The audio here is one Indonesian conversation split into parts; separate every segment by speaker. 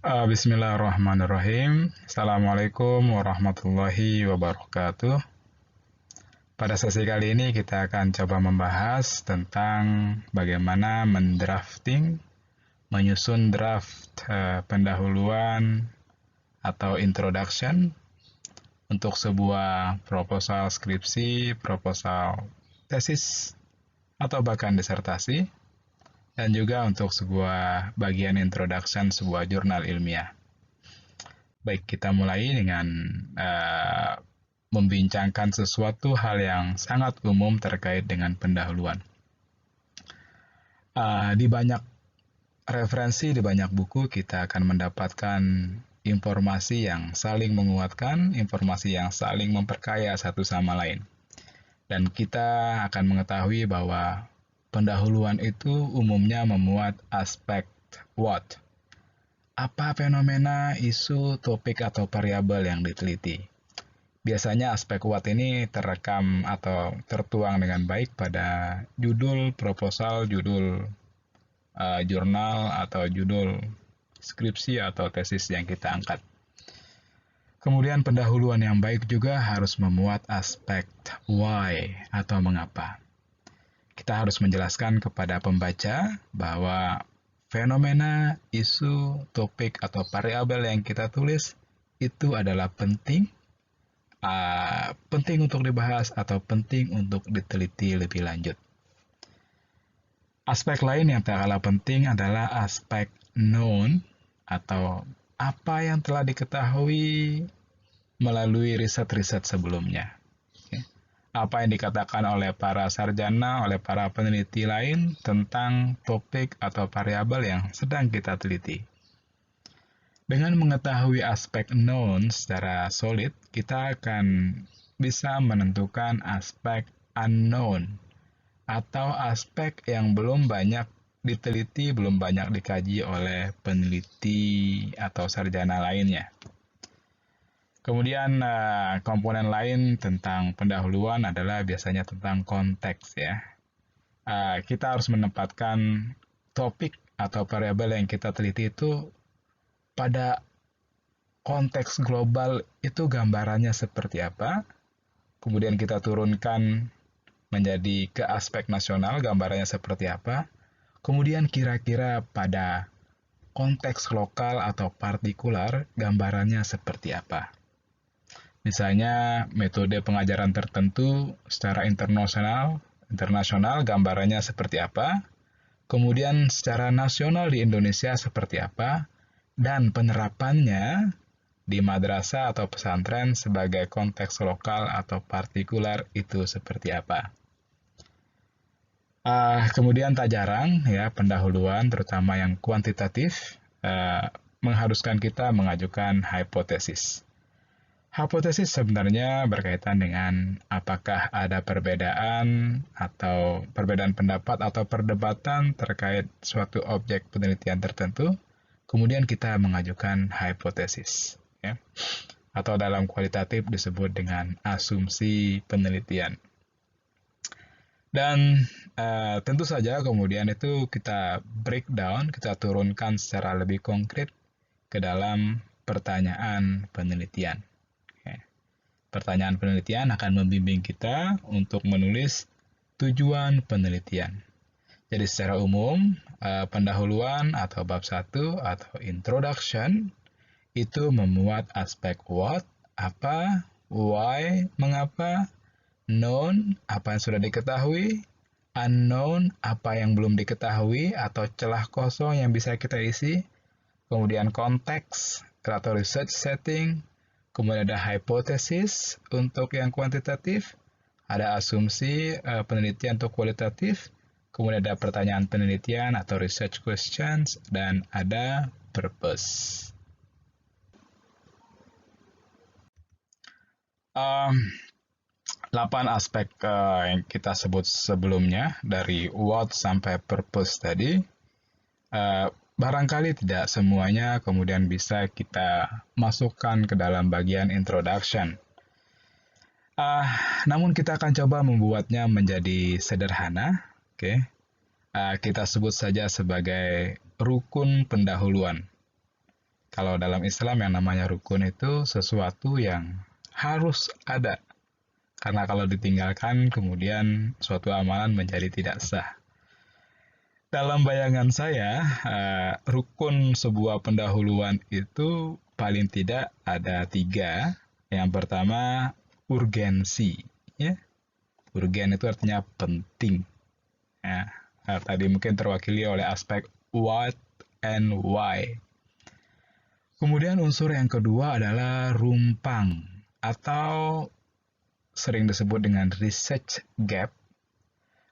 Speaker 1: Bismillahirrahmanirrahim. Assalamualaikum warahmatullahi wabarakatuh. Pada sesi kali ini kita akan coba membahas tentang bagaimana mendrafting, menyusun draft pendahuluan atau introduction untuk sebuah proposal skripsi, proposal tesis, atau bahkan disertasi, dan juga untuk sebuah bagian introduction sebuah jurnal ilmiah. Baik, kita mulai dengan membincangkan sesuatu hal yang sangat umum terkait dengan pendahuluan. Di banyak referensi, di banyak buku, kita akan mendapatkan informasi yang saling menguatkan, informasi yang saling memperkaya satu sama lain. Dan kita akan mengetahui bahwa pendahuluan itu umumnya memuat aspek what. Apa fenomena, isu, topik, atau variabel yang diteliti? Biasanya aspek what ini terekam atau tertuang dengan baik pada judul proposal, judul jurnal, atau judul skripsi atau tesis yang kita angkat. Kemudian pendahuluan yang baik juga harus memuat aspek why atau mengapa. Kita harus menjelaskan kepada pembaca bahwa fenomena, isu, topik, atau variabel yang kita tulis itu adalah penting untuk dibahas atau penting untuk diteliti lebih lanjut. Aspek lain yang tak kalah penting adalah aspek known atau apa yang telah diketahui melalui riset-riset sebelumnya. Apa yang dikatakan oleh para sarjana, oleh para peneliti lain tentang topik atau variabel yang sedang kita teliti. Dengan mengetahui aspek known secara solid, kita akan bisa menentukan aspek unknown atau aspek yang belum banyak diteliti, belum banyak dikaji oleh peneliti atau sarjana lainnya. Kemudian komponen lain tentang pendahuluan adalah biasanya tentang konteks ya. Kita harus menempatkan topik atau variabel yang kita teliti itu pada konteks global itu gambarannya seperti apa. Kemudian kita turunkan menjadi ke aspek nasional gambarannya seperti apa. Kemudian kira-kira pada konteks lokal atau partikular gambarannya seperti apa. Misalnya metode pengajaran tertentu secara internasional gambarannya seperti apa, kemudian secara nasional di Indonesia seperti apa, dan penerapannya di madrasah atau pesantren sebagai konteks lokal atau partikular itu seperti apa. Kemudian tak jarang ya pendahuluan terutama yang kuantitatif mengharuskan kita mengajukan hipotesis. Hipotesis sebenarnya berkaitan dengan apakah ada perbedaan atau perbedaan pendapat atau perdebatan terkait suatu objek penelitian tertentu, kemudian kita mengajukan hipotesis, ya. Atau dalam kualitatif disebut dengan asumsi penelitian. Dan tentu saja kemudian itu kita breakdown, kita turunkan secara lebih konkret ke dalam pertanyaan penelitian. Pertanyaan penelitian akan membimbing kita untuk menulis tujuan penelitian. Jadi secara umum, pendahuluan atau bab 1 atau introduction itu memuat aspek what, apa, why, mengapa, known, apa yang sudah diketahui, unknown, apa yang belum diketahui atau celah kosong yang bisa kita isi, kemudian konteks atau research setting, kemudian ada hipotesis untuk yang kuantitatif, ada asumsi penelitian untuk kualitatif, kemudian ada pertanyaan penelitian atau research questions, dan ada purpose. 8 aspek yang kita sebut sebelumnya dari what sampai purpose tadi, barangkali tidak semuanya kemudian bisa kita masukkan ke dalam bagian introduction. Namun kita akan coba membuatnya menjadi sederhana. Kita sebut saja sebagai rukun pendahuluan. Kalau dalam Islam yang namanya rukun itu sesuatu yang harus ada. Karena kalau ditinggalkan, kemudian suatu amalan menjadi tidak sah. Dalam bayangan saya, rukun sebuah pendahuluan itu paling tidak ada tiga. Yang pertama, urgensi. Ya. Urgen itu artinya penting. Ya. Tadi mungkin terwakili oleh aspek what and why. Kemudian unsur yang kedua adalah rumpang atau sering disebut dengan research gap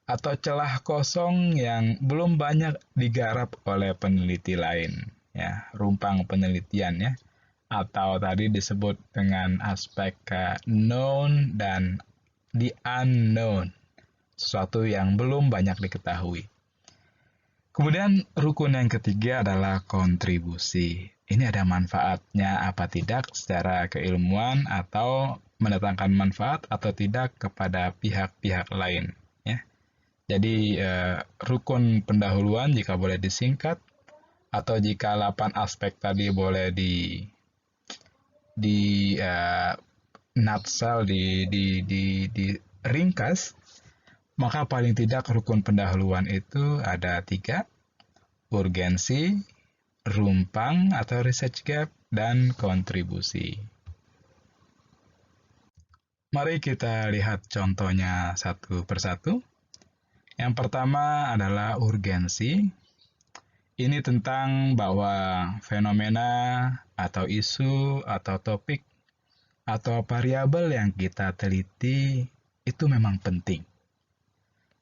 Speaker 1: atau celah kosong yang belum banyak digarap oleh peneliti lain, ya, rumpang penelitian ya, atau tadi disebut dengan aspek known dan the unknown, sesuatu yang belum banyak diketahui. Kemudian rukun yang ketiga adalah kontribusi. Ini ada manfaatnya apa tidak secara keilmuan atau mendatangkan manfaat atau tidak kepada pihak-pihak lain. Ya. Jadi rukun pendahuluan jika boleh disingkat atau jika 8 aspek tadi boleh di nutshell di ringkas, maka paling tidak rukun pendahuluan itu ada 3, urgensi, rumpang atau research gap, dan kontribusi. Mari kita lihat contohnya satu persatu. Yang pertama adalah urgensi. Ini tentang bahwa fenomena atau isu atau topik atau variabel yang kita teliti itu memang penting.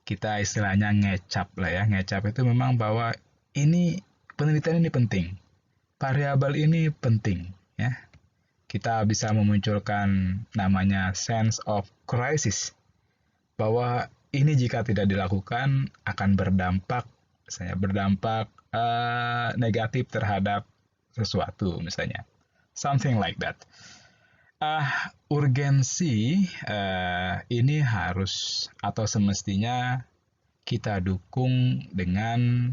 Speaker 1: Kita istilahnya ngecap lah ya. Ngecap itu memang bahwa ini penelitian ini penting. Variabel ini penting ya. Kita bisa memunculkan namanya sense of crisis, bahwa ini jika tidak dilakukan akan berdampak, misalnya berdampak negatif terhadap sesuatu misalnya, something like that. Urgensi ini harus atau semestinya kita dukung dengan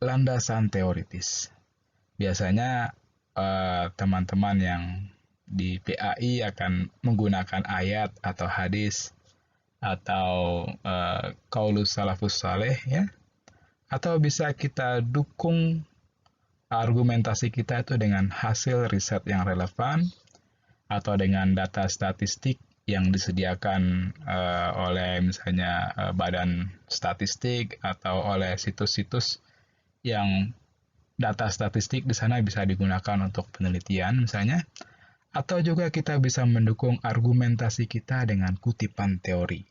Speaker 1: landasan teoritis. Biasanya teman-teman yang di PAI akan menggunakan ayat atau hadis atau qaulus salafus saleh ya, atau bisa kita dukung argumentasi kita itu dengan hasil riset yang relevan atau dengan data statistik yang disediakan oleh misalnya badan statistik atau oleh situs-situs yang data statistik di sana bisa digunakan untuk penelitian misalnya, atau juga kita bisa mendukung argumentasi kita dengan kutipan teori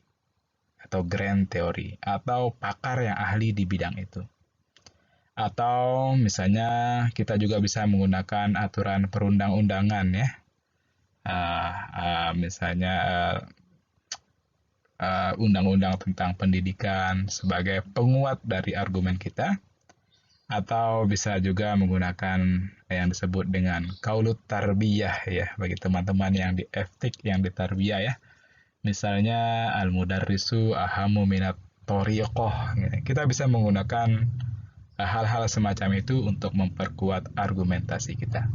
Speaker 1: atau grand teori atau pakar yang ahli di bidang itu. Atau misalnya kita juga bisa menggunakan aturan perundang-undangan ya, misalnya undang-undang tentang pendidikan sebagai penguat dari argumen kita. Atau bisa juga menggunakan yang disebut dengan kaulut tarbiyah ya, bagi teman-teman yang di FTIK yang di tarbiyah ya. Misalnya al-mudarrisu ahamu minat thoriqoh. Kita bisa menggunakan hal-hal semacam itu untuk memperkuat argumentasi kita.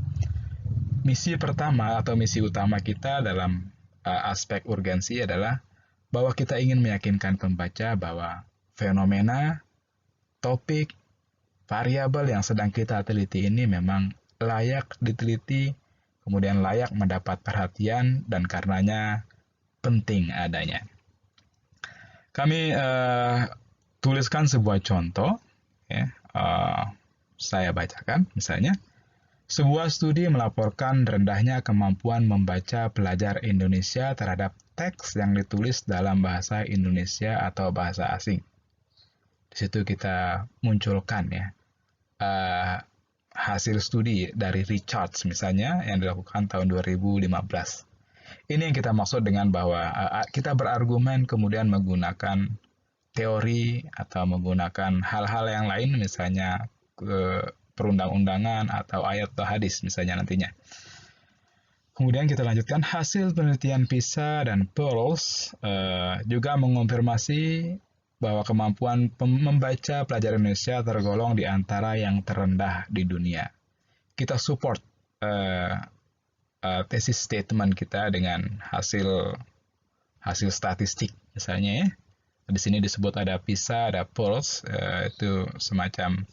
Speaker 1: Misi pertama atau misi utama kita dalam aspek urgensi adalah bahwa kita ingin meyakinkan pembaca bahwa fenomena, topik, variabel yang sedang kita teliti ini memang layak diteliti, kemudian layak mendapat perhatian, dan karenanya penting adanya. Kami tuliskan sebuah contoh, ya, saya bacakan misalnya. Sebuah studi melaporkan rendahnya kemampuan membaca pelajar Indonesia terhadap teks yang ditulis dalam bahasa Indonesia atau bahasa asing. Di situ kita munculkan ya, hasil studi dari Richards misalnya yang dilakukan tahun 2015. Ini yang kita maksud dengan bahwa kita berargumen kemudian menggunakan teori atau menggunakan hal-hal yang lain misalnya perundang-undangan atau ayat atau hadis misalnya nantinya. Kemudian kita lanjutkan, hasil penelitian PISA dan PIRLS juga mengonfirmasi bahwa kemampuan membaca pelajar Indonesia tergolong di antara yang terendah di dunia. kita support uh, thesis statement kita dengan hasil statistik misalnya ya. Di sini disebut ada PISA, ada PIRLS, itu semacam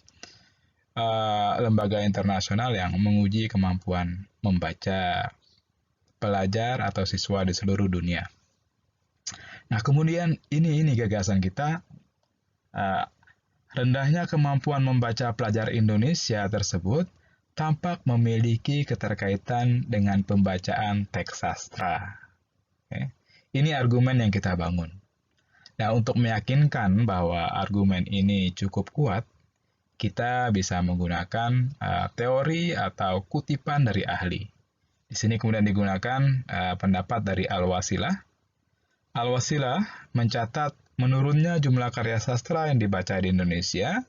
Speaker 1: lembaga internasional yang menguji kemampuan membaca pelajar atau siswa di seluruh dunia. Nah, kemudian ini gagasan kita, rendahnya kemampuan membaca pelajar Indonesia tersebut tampak memiliki keterkaitan dengan pembacaan teks sastra. Okay. Ini argumen yang kita bangun. Nah, untuk meyakinkan bahwa argumen ini cukup kuat, kita bisa menggunakan teori atau kutipan dari ahli. Di sini kemudian digunakan pendapat dari Al-Wasilah. Al-Wasilah mencatat menurunnya jumlah karya sastra yang dibaca di Indonesia.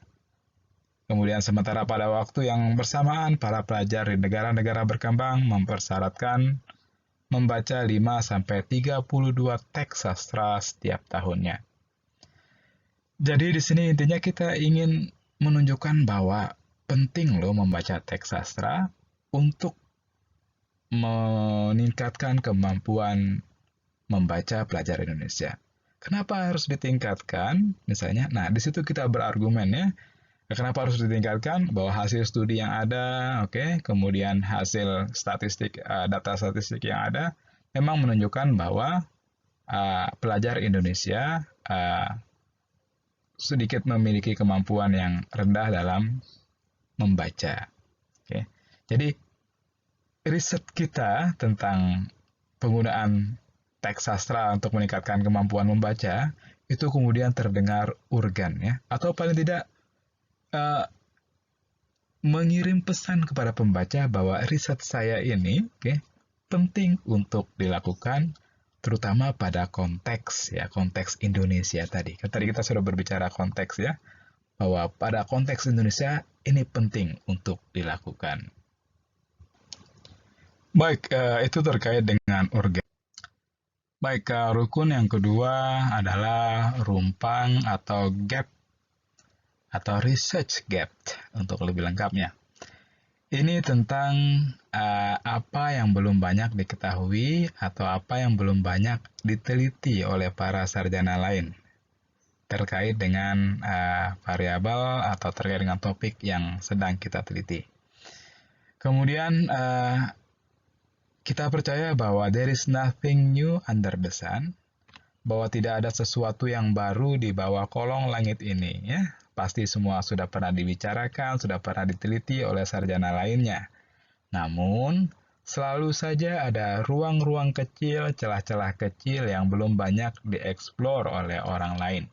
Speaker 1: Kemudian sementara pada waktu yang bersamaan, para pelajar di negara-negara berkembang mempersyaratkan membaca 5-32 teks sastra setiap tahunnya. Jadi di sini intinya kita ingin menunjukkan bahwa penting loh membaca teks sastra untuk meningkatkan kemampuan membaca pelajar Indonesia. Kenapa harus ditingkatkan? Misalnya, nah di situ kita berargumen ya. Kenapa harus ditingkatkan? Bahwa hasil studi yang ada, kemudian hasil statistik, data statistik yang ada, memang menunjukkan bahwa pelajar Indonesia sedikit memiliki kemampuan yang rendah dalam membaca. Jadi riset kita tentang penggunaan teks sastra untuk meningkatkan kemampuan membaca itu kemudian terdengar urgen ya, atau paling tidak mengirim pesan kepada pembaca bahwa riset saya ini penting untuk dilakukan, terutama pada konteks Indonesia tadi. Tadi kita sudah berbicara konteks ya, bahwa pada konteks Indonesia ini penting untuk dilakukan. Baik, itu terkait dengan urgen. Baik, rukun yang kedua adalah rumpang atau gap atau research gap untuk lebih lengkapnya. Ini tentang apa yang belum banyak diketahui atau apa yang belum banyak diteliti oleh para sarjana lain terkait dengan variabel atau terkait dengan topik yang sedang kita teliti. Kemudian kita percaya bahwa there is nothing new under the sun, bahwa tidak ada sesuatu yang baru di bawah kolong langit ini ya. Pasti semua sudah pernah dibicarakan, sudah pernah diteliti oleh sarjana lainnya. Namun, selalu saja ada ruang-ruang kecil, celah-celah kecil yang belum banyak dieksplor oleh orang lain.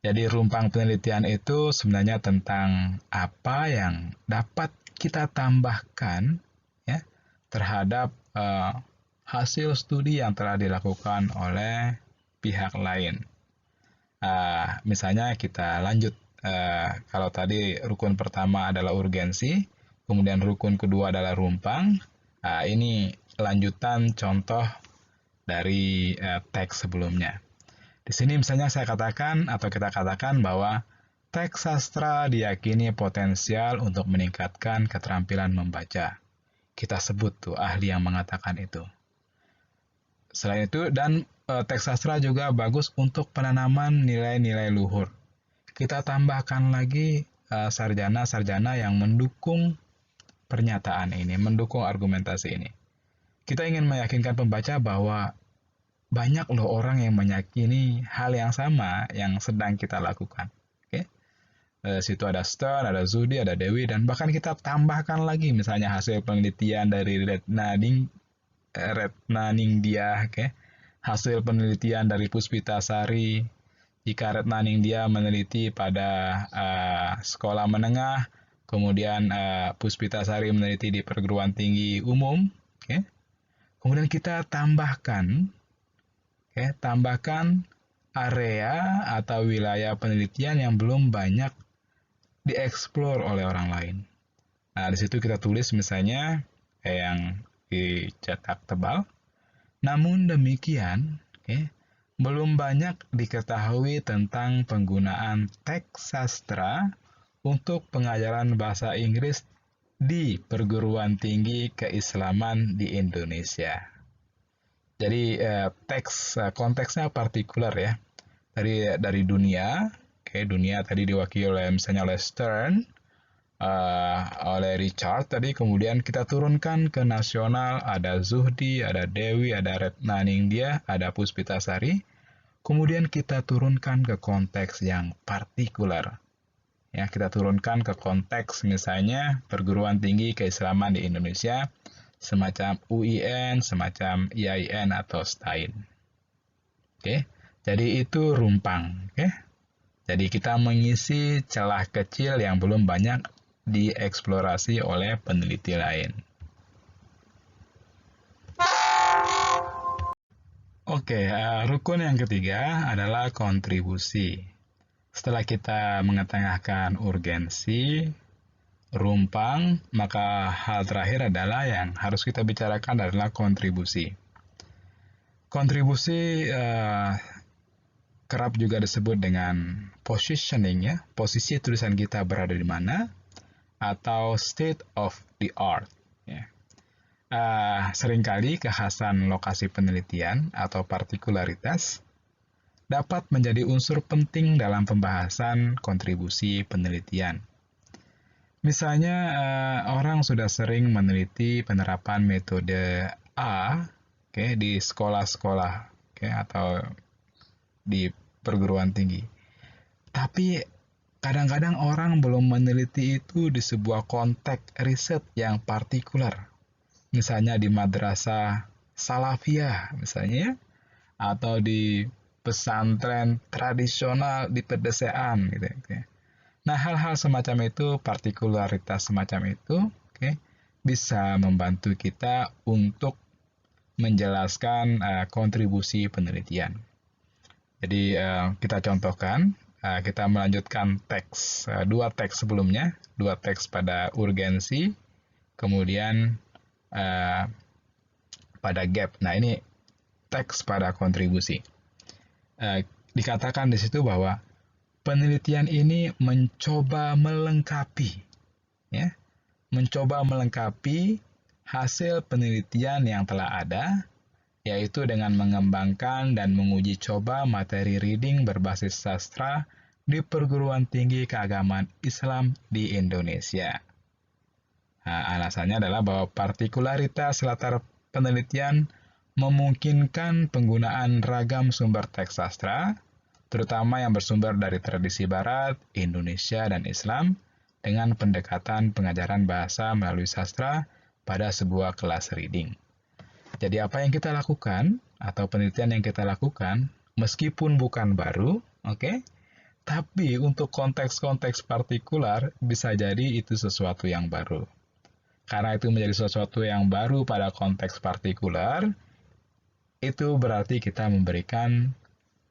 Speaker 1: Jadi rumpang penelitian itu sebenarnya tentang apa yang dapat kita tambahkan ya, terhadap hasil studi yang telah dilakukan oleh pihak lain. Misalnya kita lanjut, kalau tadi rukun pertama adalah urgensi, kemudian rukun kedua adalah rumpang. Ini lanjutan contoh dari teks sebelumnya. Di sini misalnya saya katakan atau kita katakan bahwa teks sastra diyakini potensial untuk meningkatkan keterampilan membaca. Kita sebut tuh ahli yang mengatakan itu. Selain itu, dan teks sastra juga bagus untuk penanaman nilai-nilai luhur. Kita tambahkan lagi sarjana-sarjana yang mendukung pernyataan ini, mendukung argumentasi ini. Kita ingin meyakinkan pembaca bahwa banyak loh orang yang meyakini hal yang sama yang sedang kita lakukan. Situ ada Stern, ada Zudi, ada Dewi, dan bahkan kita tambahkan lagi misalnya hasil penelitian dari Retna Ningdia, hasil penelitian dari Puspita Sari. Jika Retna Ningdia meneliti pada sekolah menengah, kemudian Puspita Sari meneliti di perguruan tinggi umum, kemudian kita tambahkan area atau wilayah penelitian yang belum banyak dieksplor oleh orang lain. Nah, di situ kita tulis misalnya yang dicetak tebal. Namun demikian, belum banyak diketahui tentang penggunaan teks sastra untuk pengajaran bahasa Inggris di perguruan tinggi keislaman di Indonesia. Jadi konteksnya partikular ya. Dari dunia, oke, dunia tadi diwakili oleh misalnya oleh Stern, oleh Richard tadi, kemudian kita turunkan ke nasional, ada Zuhdi, ada Dewi, ada Retna Ningdia, ada Puspitasari. Kemudian kita turunkan ke konteks yang partikular. Ya, kita turunkan ke konteks misalnya perguruan tinggi keislaman di Indonesia, semacam UIN, semacam IAIN atau STAIN. Oke, jadi itu rumpang. Oke, jadi kita mengisi celah kecil yang belum banyak dieksplorasi oleh peneliti lain. Oke, rukun yang ketiga adalah kontribusi. Setelah kita mengetengahkan urgensi, rumpang, maka hal terakhir adalah yang harus kita bicarakan adalah kontribusi. Kontribusi kerap juga disebut dengan positioning ya, posisi tulisan kita berada di mana, atau state of the art. Ya. Seringkali kekhasan lokasi penelitian atau partikularitas dapat menjadi unsur penting dalam pembahasan kontribusi penelitian. Misalnya, orang sudah sering meneliti penerapan metode A, di sekolah-sekolah, atau di perguruan tinggi. Tapi kadang-kadang orang belum meneliti itu di sebuah konteks riset yang partikular. Misalnya di madrasah salafiyah, misalnya, atau di pesantren tradisional di pedesaan gitu. Nah, hal-hal semacam itu, partikularitas semacam itu, bisa membantu kita untuk menjelaskan kontribusi penelitian. Jadi kita contohkan, kita melanjutkan dua teks sebelumnya, dua teks pada urgensi, kemudian pada gap. Nah, ini teks pada kontribusi. Dikatakan di situ bahwa penelitian ini mencoba melengkapi hasil penelitian yang telah ada, yaitu dengan mengembangkan dan menguji coba materi reading berbasis sastra di perguruan tinggi keagamaan Islam di Indonesia. Nah, alasannya adalah bahwa partikularitas latar penelitian memungkinkan penggunaan ragam sumber teks sastra, terutama yang bersumber dari tradisi Barat, Indonesia, dan Islam, dengan pendekatan pengajaran bahasa melalui sastra pada sebuah kelas reading. Jadi apa yang kita lakukan, atau penelitian yang kita lakukan, meskipun bukan baru, tapi untuk konteks-konteks partikular, bisa jadi itu sesuatu yang baru. Karena itu menjadi sesuatu yang baru pada konteks partikular, itu berarti kita memberikan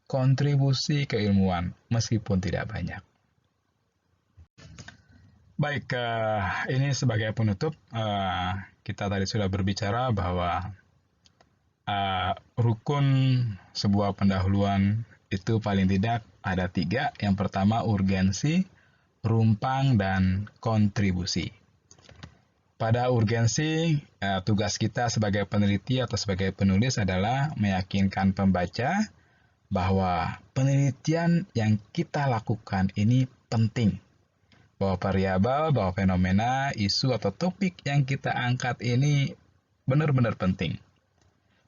Speaker 1: kontribusi keilmuan meskipun tidak banyak. Baik, ini sebagai penutup, kita tadi sudah berbicara bahwa rukun sebuah pendahuluan itu paling tidak ada 3. Yang pertama urgensi, rumpang, dan kontribusi. Pada urgensi, tugas kita sebagai peneliti atau sebagai penulis adalah meyakinkan pembaca bahwa penelitian yang kita lakukan ini penting. Bahwa variabel, bahwa fenomena, isu, atau topik yang kita angkat ini benar-benar penting.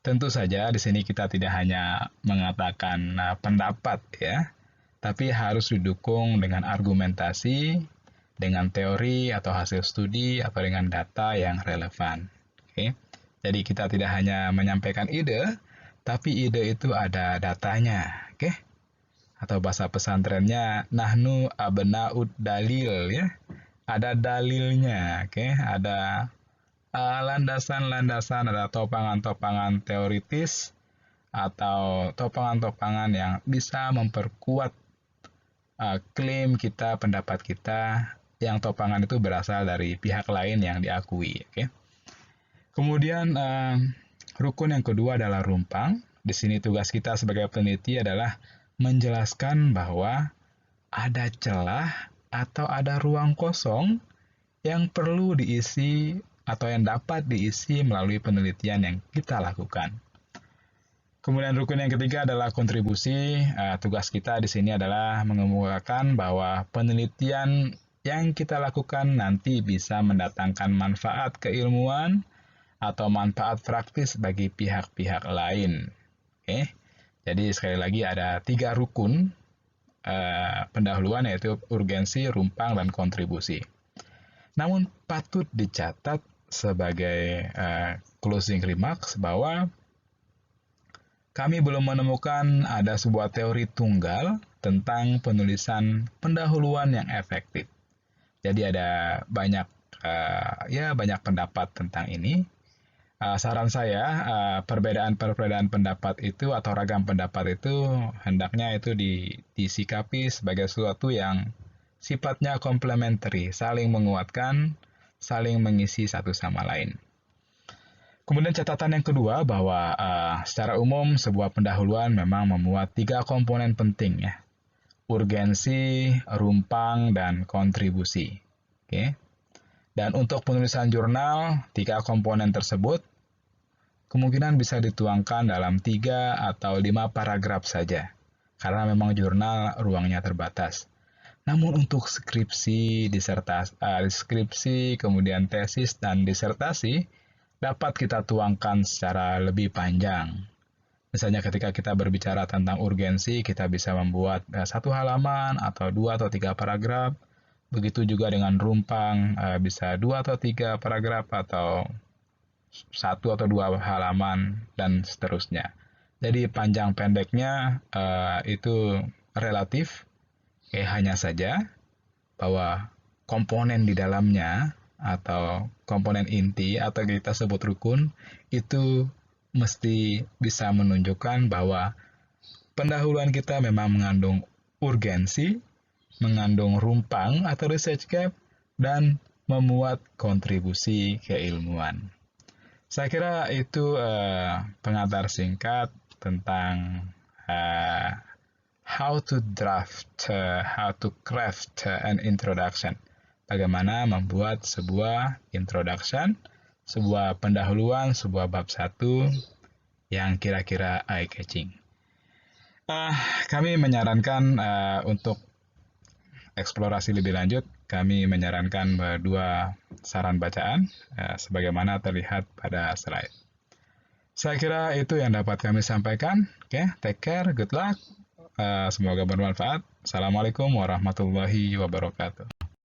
Speaker 1: Tentu saja di sini kita tidak hanya mengatakan pendapat ya, tapi harus didukung dengan argumentasi, dengan teori atau hasil studi, atau dengan data yang relevan. Jadi kita tidak hanya menyampaikan ide, tapi ide itu ada datanya. Atau bahasa pesantrennya, nahnu abna'ud dalil ya. Ada dalilnya, ada landasan-landasan, ada topangan-topangan teoritis atau topangan-topangan yang bisa memperkuat klaim kita, pendapat kita, yang topangan itu berasal dari pihak lain yang diakui. Kemudian rukun yang kedua adalah rumpang. Di sini tugas kita sebagai peneliti adalah menjelaskan bahwa ada celah atau ada ruang kosong yang perlu diisi atau yang dapat diisi melalui penelitian yang kita lakukan. Kemudian rukun yang ketiga adalah kontribusi. Tugas kita di sini adalah mengemukakan bahwa penelitian yang kita lakukan nanti bisa mendatangkan manfaat keilmuan atau manfaat praktis bagi pihak-pihak lain. Oke, jadi sekali lagi ada 3 rukun pendahuluan, yaitu urgensi, rumpang, dan kontribusi. Namun patut dicatat sebagai closing remarks bahwa kami belum menemukan ada sebuah teori tunggal tentang penulisan pendahuluan yang efektif. Jadi ada banyak banyak pendapat tentang ini. Saran saya, perbedaan pendapat itu atau ragam pendapat itu hendaknya itu disikapi sebagai sesuatu yang sifatnya komplementari, saling menguatkan, saling mengisi satu sama lain. Kemudian catatan yang kedua bahwa secara umum sebuah pendahuluan memang memuat 3 komponen penting ya. Urgensi, rumpang, dan kontribusi. Oke. Dan untuk penulisan jurnal, 3 komponen tersebut kemungkinan bisa dituangkan dalam 3 atau 5 paragraf saja, karena memang jurnal ruangnya terbatas. Namun untuk skripsi, kemudian tesis dan disertasi, dapat kita tuangkan secara lebih panjang. Misalnya ketika kita berbicara tentang urgensi, kita bisa membuat 1 halaman atau 2 atau 3 paragraf. Begitu juga dengan rumpang, bisa 2 atau 3 paragraf atau 1 atau 2 halaman, dan seterusnya. Jadi panjang pendeknya itu relatif, hanya saja bahwa komponen di dalamnya atau komponen inti atau kita sebut rukun itu mesti bisa menunjukkan bahwa pendahuluan kita memang mengandung urgensi, mengandung rumpang atau research gap, dan memuat kontribusi keilmuan. Saya kira itu pengantar singkat tentang how to craft an introduction. Bagaimana membuat sebuah introduction, sebuah pendahuluan, sebuah bab 1 yang kira-kira eye-catching. Kami menyarankan untuk eksplorasi lebih lanjut, kami menyarankan 2 saran bacaan sebagaimana terlihat pada slide. Saya kira itu yang dapat kami sampaikan. Oke, take care, good luck. Semoga bermanfaat. Assalamualaikum warahmatullahi wabarakatuh.